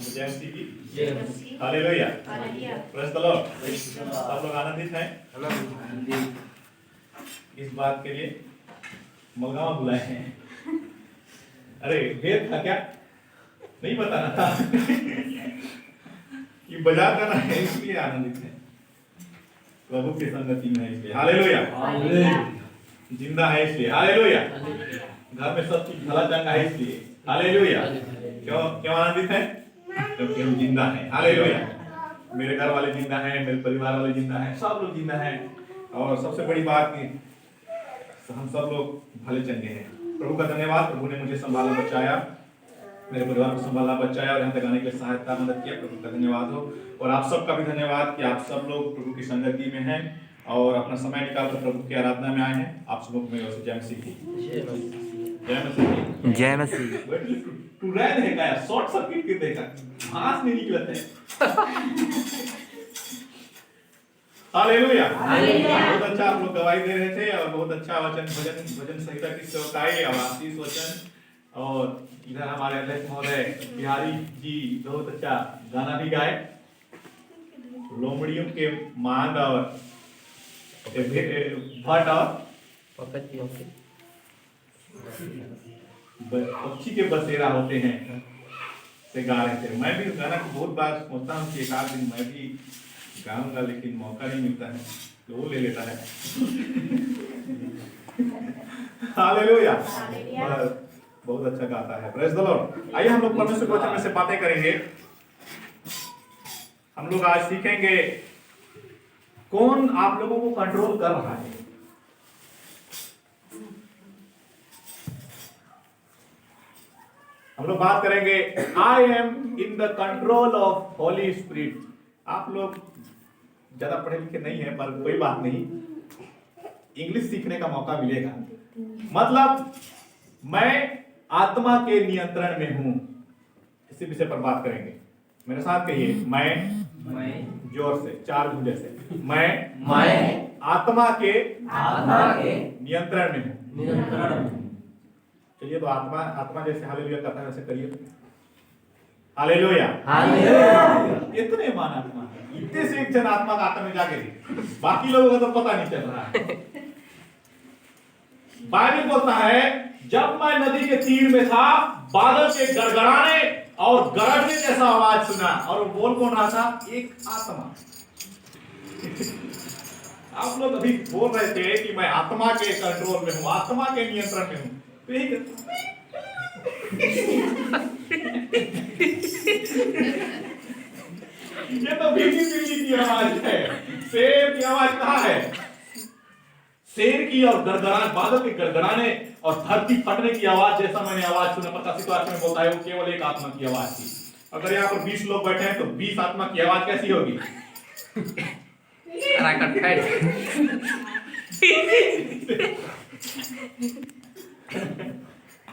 जय मसीह की hallelujah. Praise the Lord. सब लोग आनंदित हैं इस बात के लिए मलगावा बुलाए हैं। अरे भेद था क्या, नहीं बताना था कि बाजार करना है, इसलिए आनंदित है, प्रभु की संगति में है इसलिए हालेलुया। जिंदा है इसलिए हालेलुया। घर में सब चीज भला चंगा है इसलिए हालेलुया। क्यों क्यों आनंदित है? क्योंकि हम जिंदा हैं हालेलुया। मेरे घर वाले जिंदा हैं, मेरे परिवार वाले जिंदा हैं, सब लोग जिंदा हैं। और सबसे बड़ी बात कि हम सब लोग भले चंगे हैं। प्रभु का धन्यवाद, प्रभु ने मुझे संभाला बचाया, मेरे परिवार को संभाला बचाया और यहाँ तक आने के लिए सहायता मदद किया। प्रभु का धन्यवाद हो। और आप सबका भी धन्यवाद कि आप सब लोग प्रभु की संगति में हैं और अपना समय निकालकर प्रभु की आराधना में आए हैं। आप सब लोग मेरे से जय मसीह की जय मसीह जय मसीह। तू रह देगा यार, शॉर्ट सर्किट के देगा, सांस नहीं निकलते हालेलुया। बहुत अच्छा आप लोग गवाही दे रहे थे और बहुत अच्छा वचन भजन संहिता की सेवकाई और आशीष वचन। और इधर हमारे अध्यक्ष महोदय बिहारी जी बहुत अच्छा गाना भी गाए, लोमड़ियों के मांद और भट्ट और पक्षी के बसेरा होते हैं से गा रहे थे। मैं भी गाना को बहुत बार सोचता हूँ कि एक आध दिन मैं भी गाऊंगा, लेकिन मौका नहीं मिलता है तो वो ले लेता है हालेलुया। बहुत अच्छा गाता है। Praise the Lord. आइए हम लोग परमेश्वर के वचन में से बातें करेंगे। हम लोग आज सीखेंगे कौन आप लोगों को कंट्रोल कर रहा है। हम लोग बात करेंगे आई am in the control of Holi spirit. आप लोग ज्यादा पढ़े लिखे नहीं है पर कोई बात नहीं, इंग्लिश सीखने का मौका मिलेगा। मतलब मैं आत्मा के नियंत्रण में हूं, इसी विषय पर बात करेंगे। मेरे साथ कहिए मैं जोर से, चार गुंजे से, मैं आत्मा के नियंत्रण में हूं। चलिए तो आत्मा जैसे हालेलुया करता है वैसे करिए हालेलुया। इतने मान आत्मा है, इतने से एक जन आत्मा का आत्मा में जाके बाकी लोगों को तो पता नहीं चल रहा है। बाइबल बोलता है जब मैं नदी के तीर में था, बादल के गड़गड़ाने और गरजने जैसा आवाज सुना। और वो बोल कौन रहा था? एक आत्मा। आप लोग अभी बोल रहे थे कि मैं आत्मा के कंट्रोल में हूं, आत्मा के नियंत्रण में हूं। तो ये तो बिल्ली की आवाज है। शेर की आवाज कहाँ है? शेर की और गड़गड़ाने, बादल के गड़गड़ाने और धरती फटने की आवाज जैसा मैंने आवाज सुना। 85 में बोलता है वो केवल एक आत्मा की आवाज थी। अगर यहाँ पर 20 लोग बैठे हैं तो 20 आत्मा की आवाज कैसी होगी?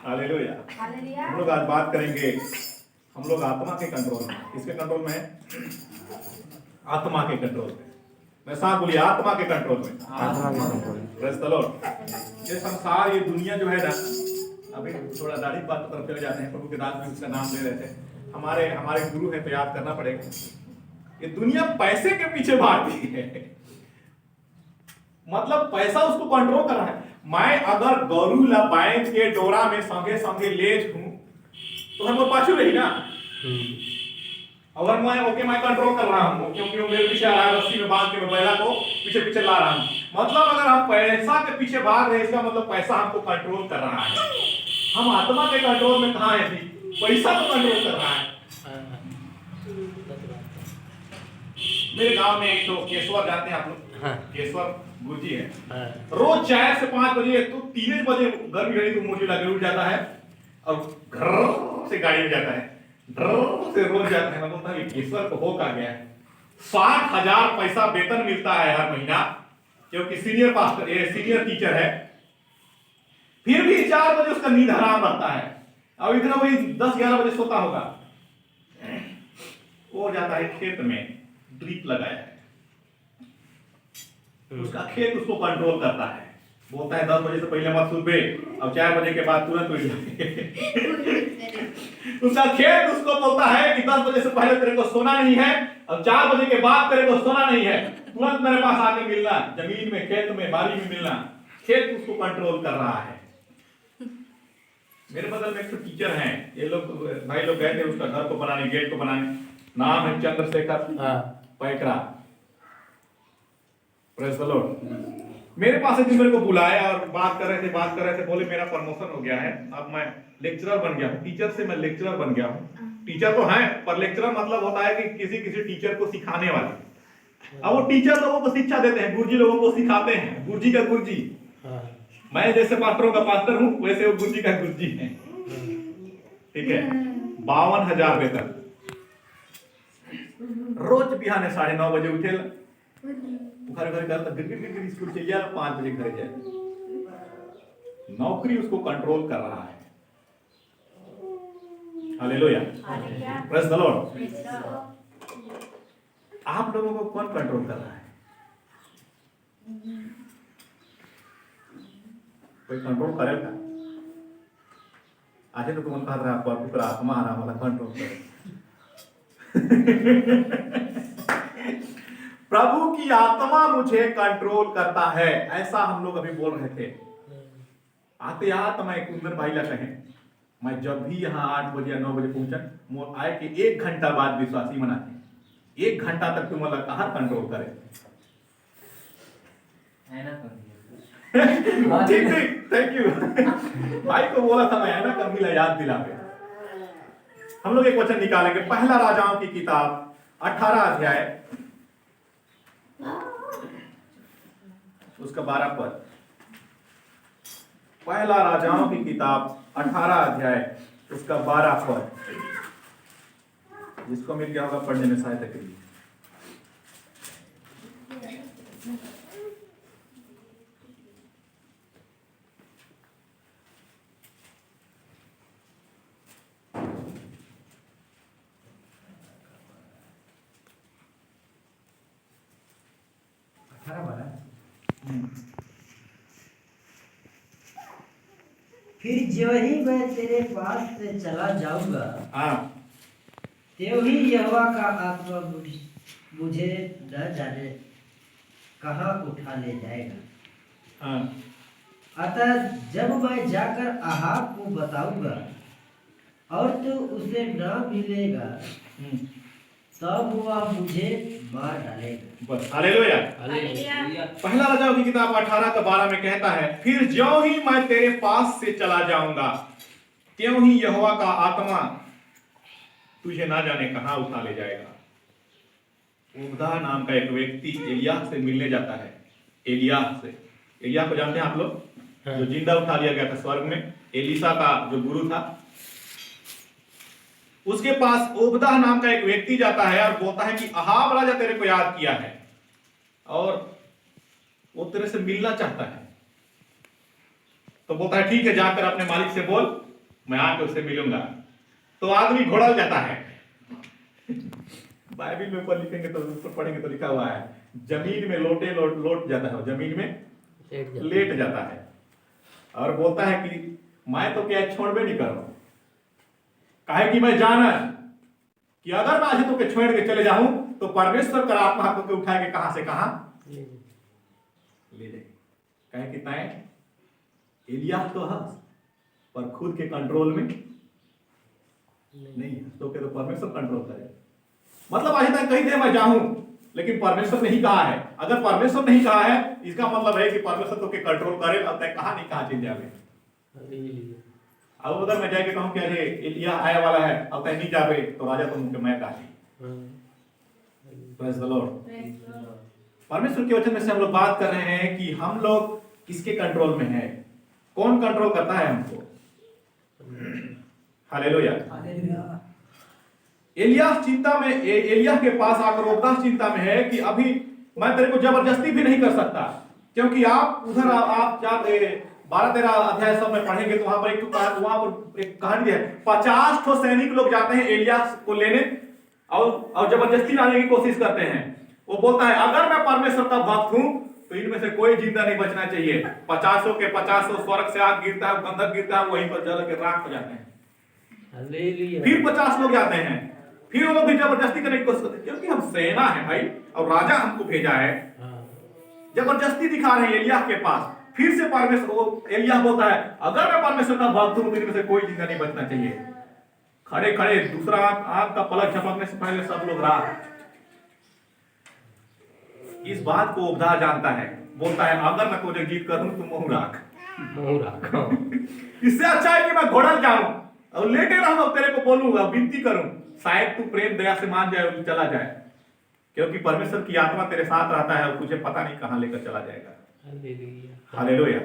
हालेलुया। हम लोग आज बात करेंगे, हम लोग आत्मा के कंट्रोल में। किसके कंट्रोल में? आत्मा के कंट्रोल में। मैं साथ बोलिए आत्मा के कंट्रोल में। Praise the Lord. ये संसार, ये दुनिया जो है ना, अभी थोड़ा दाढ़ी बात तरफ चले जाते हैं। प्रभु के दास भी उसका नाम ले रहे थे। हमारे गुरु है तो याद करना पड़ेगा। ये दुनिया पैसे के पीछे भागती है, मतलब पैसा उसको कंट्रोल कर रहा है। मैं अगर गौरू बैंक के डोरा में संगे संगे ले हूं तो हमको पाछू रही ना। अगर मैं कंट्रोल कर रहा हूं क्योंकि वो मेरे पीछे आ रहा है, रस्सी में बांध के मैं बैला को पीछे पीछे ला रहा हूं। मतलब अगर हम पैसा के पीछे भाग रहे हैं, इसका मतलब पैसा हमको कंट्रोल कर रहा है। हम आत्मा के कंट्रोल में कहां है? पैसा तो कंट्रोल कर रहा है। मेरे गांव में एक तो केशवर जानते हैं आप लोग? हाँ। केशवर गुरुजी है। हाँ। रोज 4 से 5 बजे तो 3 बजे गर्मी घड़ी तो मोजी लगे उठ जाता है और घर से गाड़ी में जाता है, ड्र से रोज जाता है। मैं बोलता हूँ केशवर को हो का गया है। 60,000 पैसा वेतन मिलता है हर महीना, क्योंकि सीनियर टीचर है। फिर भी 4 बजे उसका नींद हराम रहता है। अब इतना वही 10-11 बजे सोता होगा। वो जाता है खेत में, ड्रिप लगाया है, उसका खेत उसको कंट्रोल करता है। बोलता है 10 बजे से पहले मत सुबह, अब 4 बजे के बाद तुरंत उठ जाए उसका खेत उसको बोलता है कि 10 बजे से पहले तेरे को सोना नहीं है और 4 बजे के बाद तेरे को सोना नहीं है, तुरंत मेरे पास आके मिलना, जमीन में, खेत में, बारी में मिलना। खेत उसको कंट्रोल कर रहा है। मेरे बगल में एक टीचर हैं, ये लोग भाई लोग गए थे उसका घर को बनाने, गेट को बनाने, नाम है Chandrashekhar Paikra. Praise the Lord. मेरे पास एक दिन मेरे को बुलाया और बात कर रहे थे, बोले मेरा प्रमोशन हो गया है, अब मैं लेक्चरर बन गया हूँ, टीचर से मैं लेक्चरर बन गया हूँ। टीचर तो है पर लेक्चरर मतलब होता है कि किसी टीचर को सिखाने वाले। अब वो टीचर लोगों को शिक्षा देते हैं, गुरुजी लोगों को सिखाते हैं, गुरुजी का गुरुजी। मैं जैसे पास्टरों का पास्टर हूँ वैसे वो गुरुजी का गुरुजी है। ठीक है, 52,000 वेतन, रोज बिहाने 9:30 बजे उठे, घर करता गिर स्कूल चल जाए, 5 बजे घर जाए। नौकरी उसको कंट्रोल कर रहा है। Hallelujah, praise the Lord. आप लोगों को कौन कंट्रोल कर रहा है? कोई कंट्रोल करेगा? आज तो कौन कहा रहा है आपको आत्मा आ रहा मतलब कंट्रोल करे। प्रभु की आत्मा मुझे कंट्रोल करता है, ऐसा हम लोग अभी बोल रहे थे। आते आते मैं कुंदन भाई ला कहें, मैं जब भी यहाँ 8 बजे या 9 बजे पहुंचा, मोर आए कि 1 घंटा बाद विश्वासी मनाते, 1 घंटा तक तुम मतलब कहाँ कंट्रोल करे। ठीक, थैंक यू। भाई को बोला था मैं, है ना, कभी याद दिला के। हम लोग एक वचन निकालेंगे, पहला राजाओं की किताब 18 अध्याय उसका 12 पद। पहला राजाओं की किताब 18 अध्याय उसका 12 पद। जिसको मिल गया होगा पढ़ने में सहायता करिए। फिर जो ही मैं तेरे पास से चला जाऊंगा, त्यों ही यहोवा का आत्मा मुझे न जाने कहाँ उठा ले जाएगा। अतः जब मैं जाकर अहाब को बताऊंगा और तू उसे न मिलेगा, तब वह मुझे मार डालेगा। बस, हालेलुया। पहला राजाओं की किताब 18 का 12 में कहता है, फिर ज्यों ही मैं तेरे पास से चला जाऊंगा, त्यों ही यहोवा का आत्मा तुझे ना जाने कहां उठा ले जाएगा। उबदा नाम का एक व्यक्ति एलिय्याह से मिलने जाता है। एलिय्याह से, एलिय्याह को जानते हैं आप लोग, जो जिंदा उठा लिया गया था स्वर्ग में, एलीशा का जो गुरु था। उसके पास ओबदा नाम का एक व्यक्ति जाता है और बोलता है कि अहाब राजा तेरे को याद किया है और वो तेरे से मिलना चाहता है। तो बोलता है ठीक है, जाकर अपने मालिक से बोल, मैं आकर उससे मिलूंगा। तो आदमी घोड़ल जाता है। बाइबल में ऊपर लिखेंगे तो ऊपर पढ़ेंगे तो लिखा हुआ है, जमीन में लोट जाता है, जमीन में लेट जाता है और बोलता है कि मैं तो क्या छोड़बे नहीं कर रहा हूं, काहे कि मैं जाना कि अगर मैं आज तो के छोड़ के चले जाऊं तो परमेश्वर का आत्मा को उठा के कहां से कहां ले जाए। कहे कि तय एलिय्याह तो है पर खुद के कंट्रोल में नहीं है, तो के तो परमेश्वर कंट्रोल करे। मतलब आज तक कही थे मैं जाऊं, लेकिन परमेश्वर ने ही कहा है। अगर परमेश्वर नहीं कहा है इसका मतलब है कि परमेश्वर तो के कंट्रोल करे, अब तक कहां नहीं कहां चल जावे। अब उधर मैं जाके कहूं कि अरे एलिय्याह आया वाला है, अब तक नहीं जावे तो राजा तो मुझे मैं काटी। Praise the Lord. परमेश्वर के वचन में से हम लोग बात कर रहे हैं कि हम लोग किसके कंट्रोल में है, कौन कंट्रोल करता है हमको। हालेलुया। एलिय्याह चिंता में, एलिय्याह के पास आकर ओबदा चिंता में है कि अभी मैं तेरे को जबरदस्ती भी नहीं कर सकता, क्योंकि आप उधर आप 12-13 अध्याय सब में पढ़ेंगे तो वहां पर एक कहानी है। 50 ठो सैनिक लोग जाते हैं एलिय्याह को लेने और जबरदस्ती लाने की कोशिश करते हैं। वो बोलता है अगर मैं परमेश्वर का भक्त हूं तो इनमें से कोई जिंदा नहीं बचना चाहिए। 50 के 50 स्वर्ग से आग गिरता है, गंधक गिरता है, वहीं पर जल के राख हो जाते हैं। हालेलुया। फिर 50 लोग जाते हैं, फिर वो लोग भी जबरदस्ती करने की कोशिश करते हैं, क्योंकि हम सेना है भाई और राजा हमको भेजा है। जबरदस्ती दिखा रहे हैं एलिय्याह के पास। फिर से परमेश्वर, वो एलिय्याह बोलता है अगर मैं परमेश्वर का भक्त हूं तो इनमें से कोई जिंदा नहीं बचना चाहिए। खड़े खड़े दूसरा आंख का पलक झपकने से पहले सब लोग रात। इस बात को उपदा जानता है, बोलता है अगर मैं तुझे जीत करूं तो मुंह राख। इससे अच्छा है कि मैं घोड़ल जाऊं और लेटे रहूं और तेरे को बोलूंगा, विनती करूं, शायद तू प्रेम दया से मान जाए और चला जाए, क्योंकि परमेश्वर की आत्मा तेरे साथ रहता है और तुझे पता नहीं कहां लेकर चला जाएगा। हालेलुया।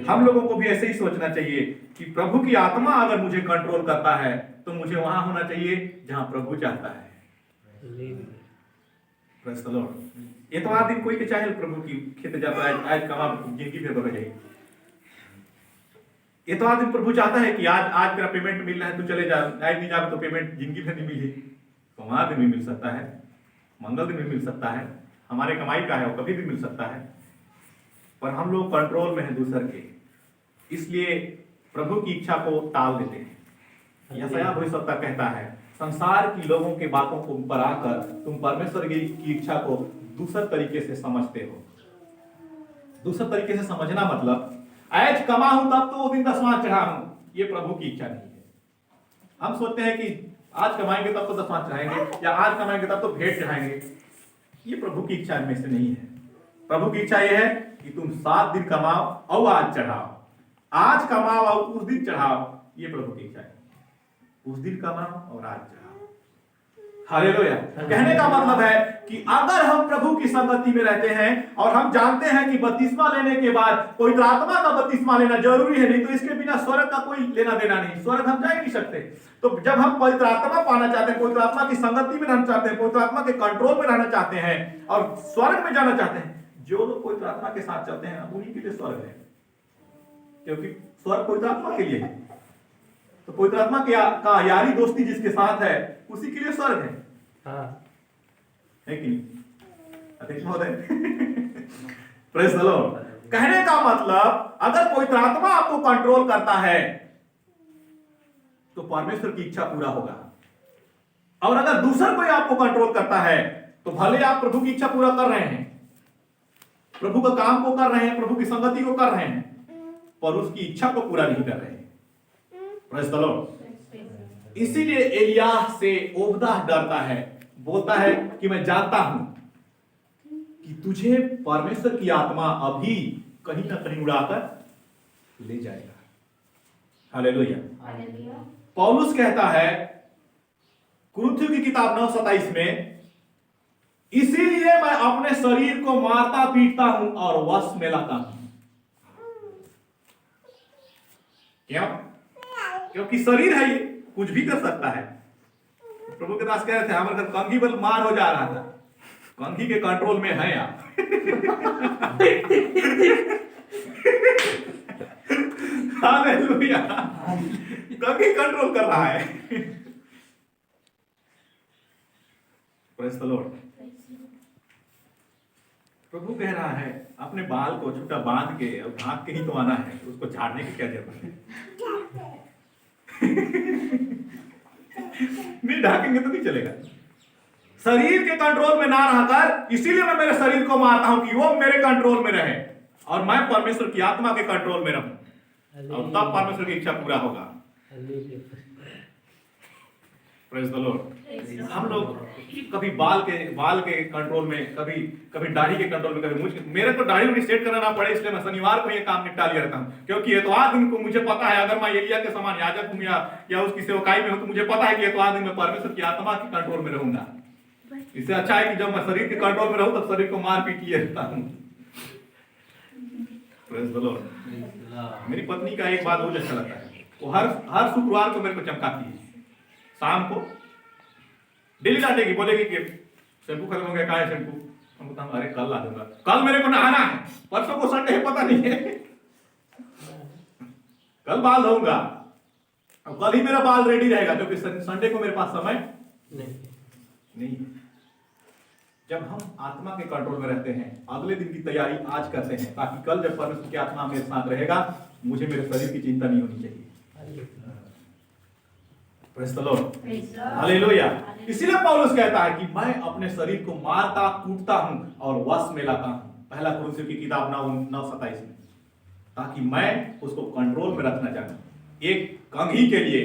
हम लोगों को भी ऐसे ही सोचना चाहिए कि प्रभु की आत्मा अगर मुझे कंट्रोल करता है तो मुझे वहां होना चाहिए जहां प्रभु चाहता है। Praise the Lord. इतवार दिन कोई के चाहे प्रभु की खेत जाता है, आज कमा जिंदगी फिर बदल जाएगी। इतवार दिन प्रभु चाहता है कि आज तेरा पेमेंट मिल रहा है, तू चले जा, आज नहीं जाए तो पेमेंट जिंदगी भर नहीं मिली। सोमवार दिन भी मिल सकता है, मंगल दिन भी मिल सकता है, हमारे कमाई का है वो कभी भी मिल सकता है, पर हम लोग कंट्रोल में हैं दूसर के, इसलिए प्रभु की इच्छा को टाल देते हैं। यशायाह भविष्यवक्ता कहता है संसार की लोगों के बातों को ऊपर आकर तुम परमेश्वर की इच्छा को दूसर तरीके से समझते हो। दूसर तरीके से समझना मतलब आज कमा हूं तब तो वो दिन दसवां चढ़ाऊं, ये प्रभु की इच्छा नहीं है। हम सोचते हैं कि आज कमाएंगे तब तो दसवां चढ़ाएंगे, या आज कमाएंगे तब तो भेंट चढ़ाएंगे, ये प्रभु की इच्छा में से नहीं है। प्रभु की इच्छा यह है कि तुम 7 दिन कमाओ और आज चढ़ाओ, आज कमाओ और उस दिन चढ़ाओ, ये प्रभु की इच्छा है। उस दिन कमाओ और आज चढ़ाओ। हालेलुया। कहने का मतलब है कि अगर हम प्रभु की संगति में रहते हैं और हम जानते हैं कि बपतिस्मा लेने के बाद पवित्र आत्मा का बपतिस्मा लेना जरूरी है, नहीं तो इसके बिना स्वर्ग का कोई लेना देना नहीं, स्वर्ग हम जा ही नहीं सकते। तो जब हम पवित्र आत्मा पाना चाहते हैं, पवित्र आत्मा की संगति में रहना चाहते हैं, पवित्र आत्मा के कंट्रोल में रहना चाहते हैं और स्वर्ग में जाना चाहते हैं, जो लोग पवित्र आत्मा के साथ चलते हैं उन्हीं के लिए स्वर्ग है, क्योंकि स्वर्ग पवित्र आत्मा के लिए है। तो पवित्र आत्मा का यारी दोस्ती जिसके साथ है उसी के लिए स्वर्ग है। है कि प्रेज़ द लॉर्ड। कहने का मतलब अगर पवित्र आत्मा आपको कंट्रोल करता है तो परमेश्वर की इच्छा पूरा होगा, और अगर दूसरा कोई आपको कंट्रोल करता है तो भले आप प्रभु की इच्छा पूरा कर रहे हैं, प्रभु का काम को कर रहे हैं, प्रभु की संगति को कर रहे हैं, पर उसकी इच्छा को पूरा नहीं कर रहे हैं। Praise the Lord. इसीलिए एलिय्याह से ओबदा डरता है, बोलता है कि मैं जानता हूं कि तुझे परमेश्वर की आत्मा अभी कहीं ना कहीं उड़ाकर ले जाएगा। हालेलुया। पौलुस कहता है कुरिन्थियों की किताब 9:27 में, इसीलिए मैं अपने शरीर को मारता पीटता हूं और वश में लाता हूं। क्यों? क्योंकि शरीर है, ये कुछ भी कर सकता है। प्रभु के दास कह रहे थे हमारे घर कंघी बल मार हो जा रहा था, कंघी के कंट्रोल में है आप। हालेलुया। कंघी कंट्रोल कर रहा है। Praise the Lord. प्रभु कह रहा है अपने बाल को छोटा बांध के और ढांक के ही तो आना है, उसको झाड़ने की क्या जरूरत है? नहीं ढाकेंगे तो नहीं चलेगा। शरीर के कंट्रोल में ना रहकर, इसीलिए मैं मेरे शरीर को मारता हूं कि वो मेरे कंट्रोल में रहे और मैं परमेश्वर की आत्मा के कंट्रोल में रहूं, और तब परमेश्वर की इच्छा पूरा होगा। Praise the Lord. हम लोग कभी बाल के कंट्रोल में, कभी दाढ़ी के कंट्रोल में, कभी मेरे तो दाढ़ी सेट करना ना पड़े, इसलिए मैं शनिवार को ये काम निपटा लिया रहता हूं, क्योंकि इतवार दिन को मुझे पता है अगर मैं एलिय्याह के समान याजक हूं या उसकी सेवकाई में हूं तो मुझे पता है कि इतवार दिन में परमेश्वर की आत्मा के कंट्रोल में रहूंगा। इससे अच्छा है कि जब मैं शरीर के कंट्रोल में रहूं तब शरीर को मार पीट लिए रहता हूं। Praise the Lord. मेरी पत्नी का एक बात मुझे अच्छा लगता है, वो हर शुक्रवार को मेरे को चमकाती है, शाम को डेली डांटेगी, बोलेगी कि शैम्पू खत्म हो गया, कहाँ है शैम्पू? हम बताऊं अरे कल ला दूंगा, कल मेरे को नहाना है, परसों को संडे है पता नहीं है, कल बाल धोऊंगा, अब कल ही मेरा बाल रेडी रहेगा, क्योंकि संडे को मेरे पास समय नहीं। जब हम आत्मा के कंट्रोल में रहते हैं, अगले दिन की तैयारी आज करते हैं, ताकि कल जब परमेश्वर की आत्मा मेरे साथ रहेगा मुझे मेरे शरीर की चिंता नहीं होनी चाहिए। Praise the Lord, hallelujah. इसीलिए पौलुस कहता है कि मैं अपने शरीर को मारता कूटता हूं और वश में लाता हूं, पहला कुरिन्थियों की किताब 9:27 में, ताकि मैं उसको कंट्रोल में रखना चाहूं। एक कंघी के लिए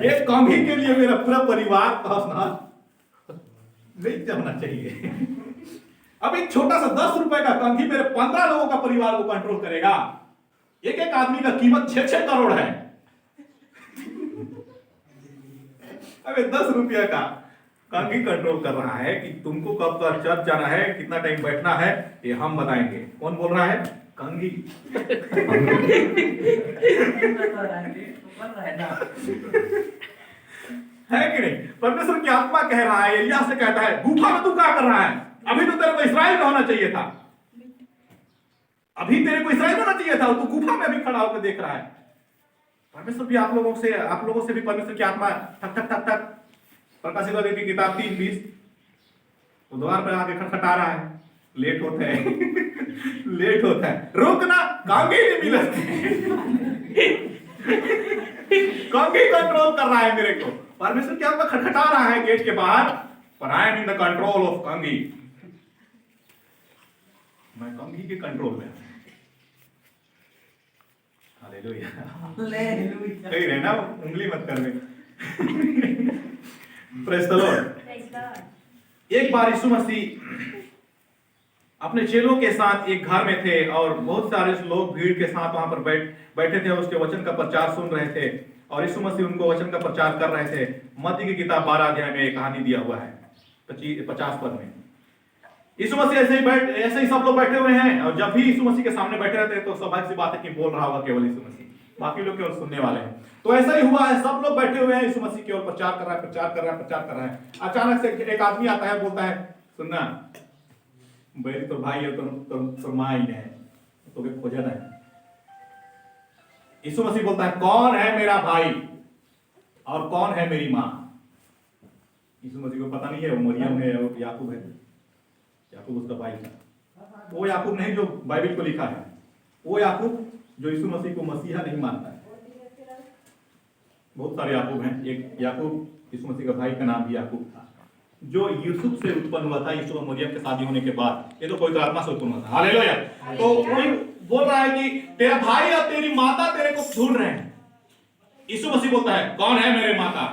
एक कंघी के लिए मेरा पूरा परिवार नहीं जमना चाहिए। अब एक छोटा सा 10 रुपए का कंघी मेरे 15 लोगों का परिवार को कंट्रोल करेगा। एक एक आदमी का कीमत 6-6 करोड़ है। अब 10 रुपया का कंघी कंट्रोल कर रहा है कि तुमको कब तक चर्च जाना है, कितना टाइम बैठना है, ये हम बताएंगे। कौन बोल रहा है? कंघी। है कि नहीं? परमेश्वर की आत्मा कह रहा है, एलिय्याह से कहता है, गुफा में तू क्या कर रहा है? अभी तो तेरे को इस्राएल में होना चाहिए था। अभी तेरे को इस्राएल में होना चाहिए था, तू गुफा में अभी खड़ा होकर देख रहा है। परमेश्वर भी आप लोगों से भी परमेश्वर की आत्मा ठक ठक ठक ठक, प्रकाशित वाक्य की किताब 3:20, तो द्वार पर आके खटखटा रहा है। लेट होता है लेट होता है, रुकना, कांगी नहीं मिलती। कांगी कंट्रोल कर रहा है मेरे को। परमेश्वर की आत्मा खटखटा रहा है गेट के बाहर, पर I am in the control of कंगी। मैं कंगी के कंट्रोल में हूं। Hallelujah, hallelujah. कहीं रहना, उंगली मत करने। Praise the Lord. एक बार यीशु मसीह अपने चेलों के साथ एक घर में थे और बहुत सारे लोग भीड़ के साथ वहां पर बैठे थे और उसके वचन का प्रचार सुन रहे थे और यीशु मसीह उनको वचन का प्रचार कर रहे थे। मत्ती की किताब 12 अध्याय में एक कहानी दिया हुआ है 50 पद में। यीशु मसीह ऐसे ही सब लोग बैठे हुए हैं और जब भी यीशु मसीह के सामने बैठे रहते हैं तो स्वाभाविक सी बात है कि बोल रहा होगा केवल यीशु मसीह, बाकी लोग केवल सुनने वाले हैं। तो ऐसा ही हुआ है, सब लोग बैठे हुए हैं, यीशु मसीह केवल प्रचार कर रहा है। अचानक से एक आदमी आता है, बोलता है, सुनना, मेरी तो भाई है, तो माँ ही है, तो खोजा है। यीशु मसीह बोलता है, कौन है मेरा भाई और कौन है मेरी माँ? यीशु मसीह को पता नहीं है वो मरियम है और याकूब है। याकूब उसका भाई था। वो याकूब नहीं जो बाइबल को लिखा है, वो याकूब जो यीशु मसीह को मसीहा नहीं मानता है। बहुत सारे याकूब हैं। एक याकूब यीशु मसीह का भाई का नाम भी याकूब था, जो यूसुफ से उत्पन्न हुआ था, यूसुफ और मरियम के शादी होने के बाद। ये तो पवित्र आत्मा से उत्पन्न हुआ था। हालेलुया। तो कोई बोल रहा है कि तेरा भाई और तेरी माता तेरे को ढूंढ रहे हैं। यीशु मसीह बोलता है, कौन है मेरे माता,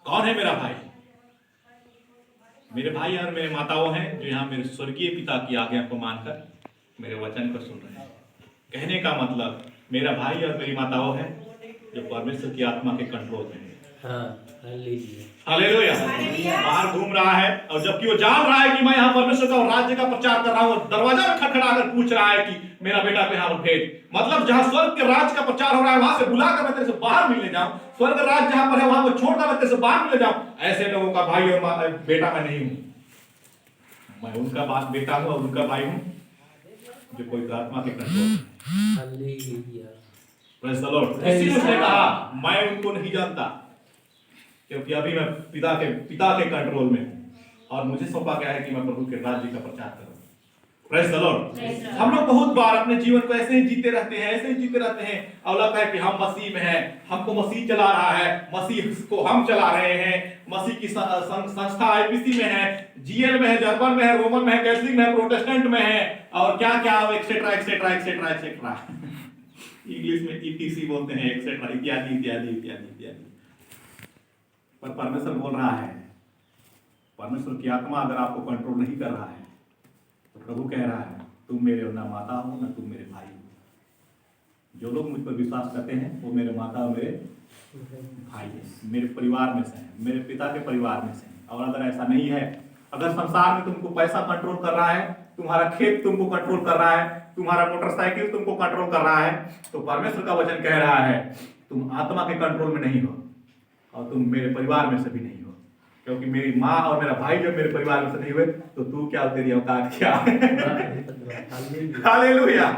कौन है मेरा भाई? मेरे भाई और मेरे माता वो हैं जो यहाँ मेरे स्वर्गीय पिता की आज्ञा को मानकर मेरे वचन को सुन रहे हैं। कहने का मतलब, मेरा भाई और मेरी माता वो है जो परमेश्वर की आत्मा के कंट्रोल में है। हालेलुया। बाहर घूम रहा है और जबकि वो जान रहा है कि मैं यहाँ परमेश्वर का राज्य का प्रचार कर रहा हूँ, दरवाजा में खटखटा कर पूछ रहा है कि मेरा बेटा को यहाँ पर भेज। मतलब जहाँ स्वर्ग के राज्य का प्रचार हो रहा है वहां से बुलाकर मैं तेरे से बाहर मिलने जाऊं, स्वर्ग राज्य जहां पर है वहां को छोड़कर मैं तेरे से बाहर मिलने जाऊं। ऐसे लोगों का भाई और बेटा मैं नहीं हूं। मैं उनका बेटा हूं और उनका भाई हूं जो कोई आत्मा के कंट्रोल। Praise the Lord. इसीलिए उसने कहा, मैं उनको नहीं जानता, क्योंकि अभी मैं पिता के कंट्रोल में हूं और मुझे सौंपा गया है कि मैं प्रभु के राज्य का प्रचार करूं। Praise the Lord. हम लोग बहुत बार अपने जीवन को ऐसे ही जीते रहते हैं और लगता है कि हम मसीह में हैं, हमको मसीह चला रहा है, मसीह को हम चला रहे हैं, मसीह की संस्था आईपीसी में है, जीएल में है, जर्मन में है, रोमन में है, कैथलिक में है, प्रोटेस्टेंट में है और क्या क्या etcetera etcetera etcetera etcetera. English में ईटीसी बोलते हैं, एक्सेट्रा, इत्यादि इत्यादि इत्यादि इत्यादि। पर परमेश्वर बोल रहा है, परमेश्वर की आत्मा अगर आपको कंट्रोल नहीं कर रहा है तो प्रभु कह रहा है, तुम मेरे ना माता हो ना तुम मेरे भाई हो। जो लोग मुझ पर विश्वास करते हैं वो मेरे माता और मेरे भाई हैं, मेरे परिवार में से हैं, मेरे पिता के परिवार में से हैं। और अगर ऐसा नहीं है, अगर संसार में तुमको पैसा कंट्रोल कर रहा है, तुम्हारा खेत तुमको कंट्रोल कर रहा है, तुम्हारा मोटरसाइकिल तुमको कंट्रोल कर रहा है, तो परमेश्वर का वचन कह रहा है तुम आत्मा के कंट्रोल में नहीं हो और तुम मेरे परिवार में से भी नहीं हो। क्योंकि मेरी माँ और मेरा भाई जब मेरे परिवार में से नहीं हुए तो तू क्या, तेरी औकात क्या? Hallelujah,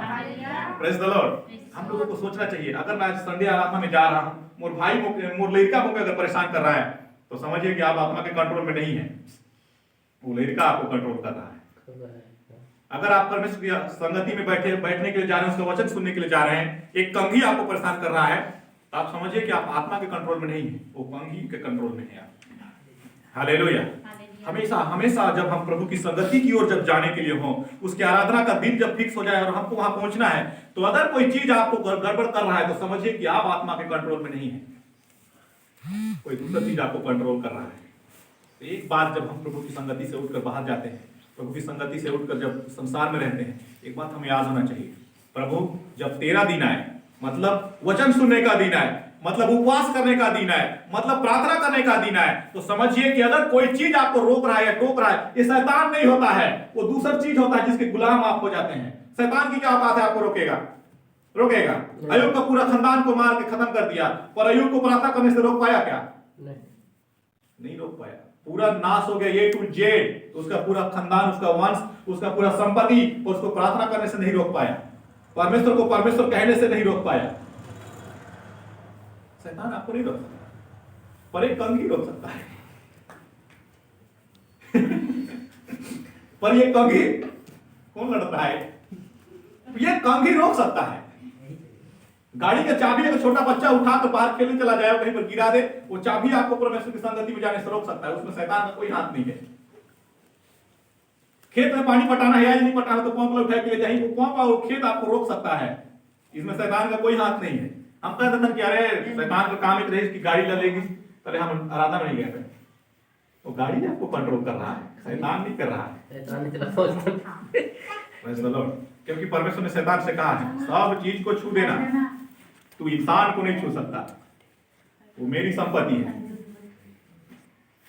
praise the Lord. हम लोगों को सोचना चाहिए, अगर मैं संडे आराधना में जा रहा हूँ, मोर भाई मोर लड़का मुझे अगर परेशान कर रहा है तो समझिए कि आप आत्मा के कंट्रोल में नहीं है, वो लड़का आपको कंट्रोल कर रहा है। अगर आप परमेश्वर की संगति में बैठने के लिए जा रहे हैं, उसका वचन सुनने के लिए जा रहे हैं, एक कंघी आपको परेशान कर रहा है, तो आप समझिए कि आप आत्मा के कंट्रोल में नहीं है, वो कंघी के कंट्रोल में है आप। हालेलुया। हमेशा हमेशा जब हम प्रभु की संगति की ओर जब जाने के लिए हो, उसकी आराधना का दिन जब फिक्स हो जाए और हमको वहां पहुंचना है, तो अगर कोई चीज आपको गड़बड़ कर रहा है तो समझिए कि आप आत्मा के कंट्रोल में नहीं है, कोई दूसरा चीज आपको कंट्रोल कर रहा है। तो एक बार जब हम प्रभु की संगति से उठकर बाहर जाते हैं, प्रभु की संगति से उठकर जब संसार में रहते हैं, एक बात हमें याद होना चाहिए, प्रभु जब तेरा दिन आए, मतलब वचन सुनने का दिन आए, मतलब उपवास करने का दिन आए, मतलब प्रार्थना करने का दिन आए, तो समझिए कि अगर कोई चीज आपको रोक रहा है या टोक रहा है, ये शैतान नहीं होता है, वो दूसरा चीज होता है जिसके गुलाम आप हो जाते हैं। शैतान की क्या बात है आपको रोकेगा? अय्यूब का पूरा खानदान को मार के खत्म कर दिया, पर अय्यूब को प्रार्थना करने से रोक पाया क्या? नहीं रोक पाया। पूरा नाश हो गया A to Z, तो उसका पूरा खानदान, उसका वंश, उसका पूरा संपत्ति, उसको प्रार्थना करने से नहीं रोक पाया, परमेश्वर को परमेश्वर कहने से नहीं रोक पाया। शैतान आपको नहीं रोक सकता, पर एक कंघी रोक सकता है। पर ये कंघी कौन लड़ता है? ये कंघी रोक सकता है। गाड़ी का चाबी अगर छोटा बच्चा उठा कर बाहर खेलने चला जाए, कहीं पर गिरा दे, वो चाबी आपको परमेश्वर की संगति में जाने से रोक सकता है, उसमें शैतान का कोई हाथ नहीं है। खेत में पानी पटाना है या नहीं पटाना, तो पंप उठा के ले जाइए, वो पंप और खेत आपको रोक सकता है, इसमें शैतान का कोई हाथ नहीं है। हम कहते थे कि अरे शैतान का काम एक रहे कि गाड़ी ललेगी, पहले हम आराधना में नहीं गए थे, वो गाड़ी आपको कंट्रोल कर रहा है, शैतान नहीं कर रहा है। क्योंकि परमेश्वर ने शैतान से कहा है, सब चीज को छू देना, तू इंसान को नहीं छू सकता, वो मेरी संपत्ति है।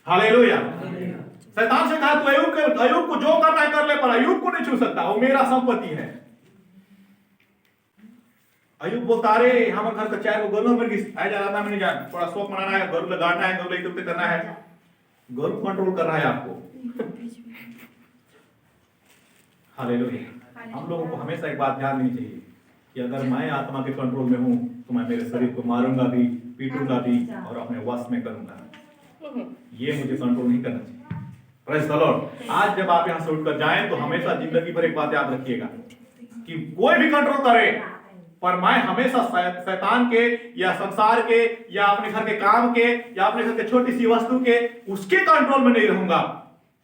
हालेलुया। शैतान से कहा, तू अय्यूब को जो करना है कर ले, पर अय्यूब को नहीं छू सकता, वो मेरा संपत्ति है। अय्यूब बोलता, अरे हमारे घर का 4 गरु मिल गई, आया जा नहीं जा, थोड़ा शौक मनाना है, गरु लगाना है, गरु लेके करना है, गरु कंट्रोल कर रहा है आपको। हालेलुया। हम लोगों को हमेशा एक बात ध्यान देनी चाहिए कि अगर मैं आत्मा के कंट्रोल में हूं, तो मैं मेरे शरीर को मारूंगा भी, पीटूंगा भी और अपने वश में करूंगा। ये मुझे कंट्रोल नहीं करना चाहिए। Praise the Lord. आज जब आप यहां से उठकर जाएं, तो हमेशा जिंदगी भर एक बात याद रखिएगा कि कोई भी कंट्रोल करे, पर मैं हमेशा शैतान के या संसार के या अपने घर के काम के या अपने घर के छोटी सी वस्तु के, उसके कंट्रोल में नहीं रहूंगा,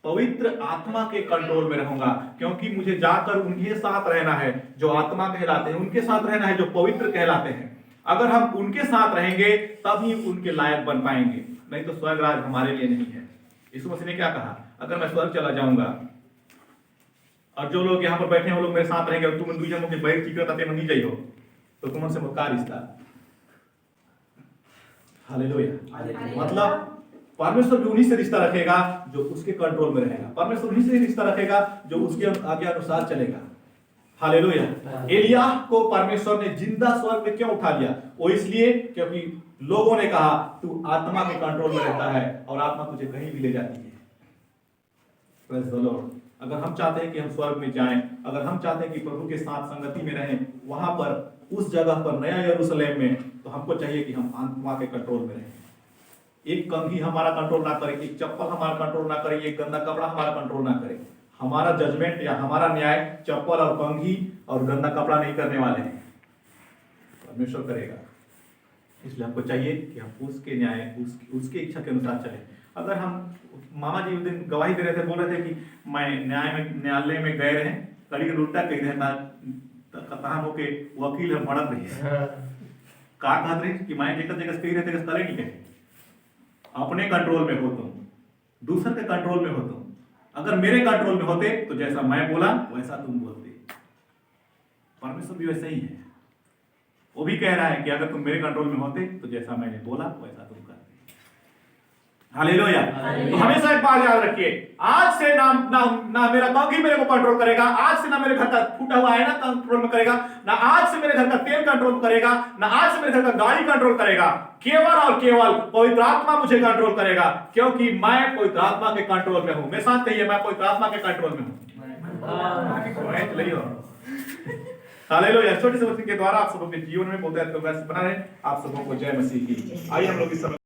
पवित्र आत्मा के कंट्रोल में रहूंगा। क्योंकि मुझे जाकर उनके साथ रहना है जो आत्मा कहलाते हैं, उनके साथ रहना है जो पवित्र कहलाते हैं। अगर हम उनके साथ रहेंगे तभी उनके लायक बन पाएंगे, नहीं तो स्वर्ग राज हमारे लिए नहीं है। यीशु मसीह ने क्या कहा, अगर मैं स्वर्ग चला जाऊंगा और जो लोग यहाँ पर बैठे हैं वो लोग मेरे साथ रहेंगे और तुम 2 जनों के बैठ चिकरता ते नहीं जाइयो, तो तुम उनसे क्या रिश्ता? हालेलुया। मतलब परमेश्वर भी उन्हीं से रिश्ता रखेगा जो उसके कंट्रोल में रहेगा, परमेश्वर उन्हीं से रिश्ता रखेगा जो उसके आगे अनुसार चलेगा। हालेलुया। एलिय्याह को परमेश्वर ने जिंदा स्वर्ग में क्यों उठा लिया? वो इसलिए क्योंकि लोगों ने कहा तू आत्मा के कंट्रोल में रहता है और आत्मा तुझे कहीं भी ले जाती है। Praise the Lord. अगर हम चाहते हैं कि हम स्वर्ग में जाएं, अगर हम चाहते हैं कि प्रभु के साथ संगति में रहें, वहां पर उस जगह पर नया यरूशलेम में, तो हमको चाहिए कि हम आत्मा के कंट्रोल में रहें। एक कंघी हमारा कंट्रोल ना करे, एक चप्पल हमारा कंट्रोल ना करे, एक गंदा कपड़ा हमारा कंट्रोल ना करे। हमारा जजमेंट या हमारा न्याय चप्पल और कंघी और गंदा कपड़ा नहीं करने वाले हैं, परमेश्वर करेगा। इसलिए हमको चाहिए कि हम उसके न्याय उसकी इच्छा के अनुसार चलें। अगर हम, मामा जी उस दिन गवाही दे रहे थे, बोल रहे थे कि मैं न्यायालय में गए रहे, कड़ी उल्टा कही रहे, कहा के वकील हम बढ़त रही है का कहत रहे कि मैं जेकर जगह कही रहते करे नहीं कहे। अपने कंट्रोल में हो तुम, दूसरे के कंट्रोल में हो तुम। अगर मेरे कंट्रोल में होते तो जैसा मैं बोला वैसा तुम बोलते। परमेश्वर भी वैसा ही है, वो भी कह रहा है कि अगर तुम मेरे कंट्रोल में होते तो जैसा मैंने बोला वैसा तुम करते। हालेलुया। तो हमेशा एक बात याद रखिए, आज से ना मेरा कंघी मेरे को कंट्रोल करेगा, आज से ना मेरे घर का फूटा हुआ आईना कंट्रोल में करेगा, ना आज से मेरे घर का तेल कंट्रोल करेगा, ना आज से मेरे घर का गाड़ी कंट्रोल करेगा। केवल और केवल पवित्र आत्मा मुझे कंट्रोल करेगा, क्योंकि मैं पवित्र आत्मा के कंट्रोल में हूं। मेरे साथ कहिए, मैं पवित्र आत्मा के कंट्रोल में हूं। हालेलुया। छोटे से वचन के द्वारा आप सबों के जीवन में बहुत बना रहे। आप सबों को जय मसीह की। आइए हम लोग इस समय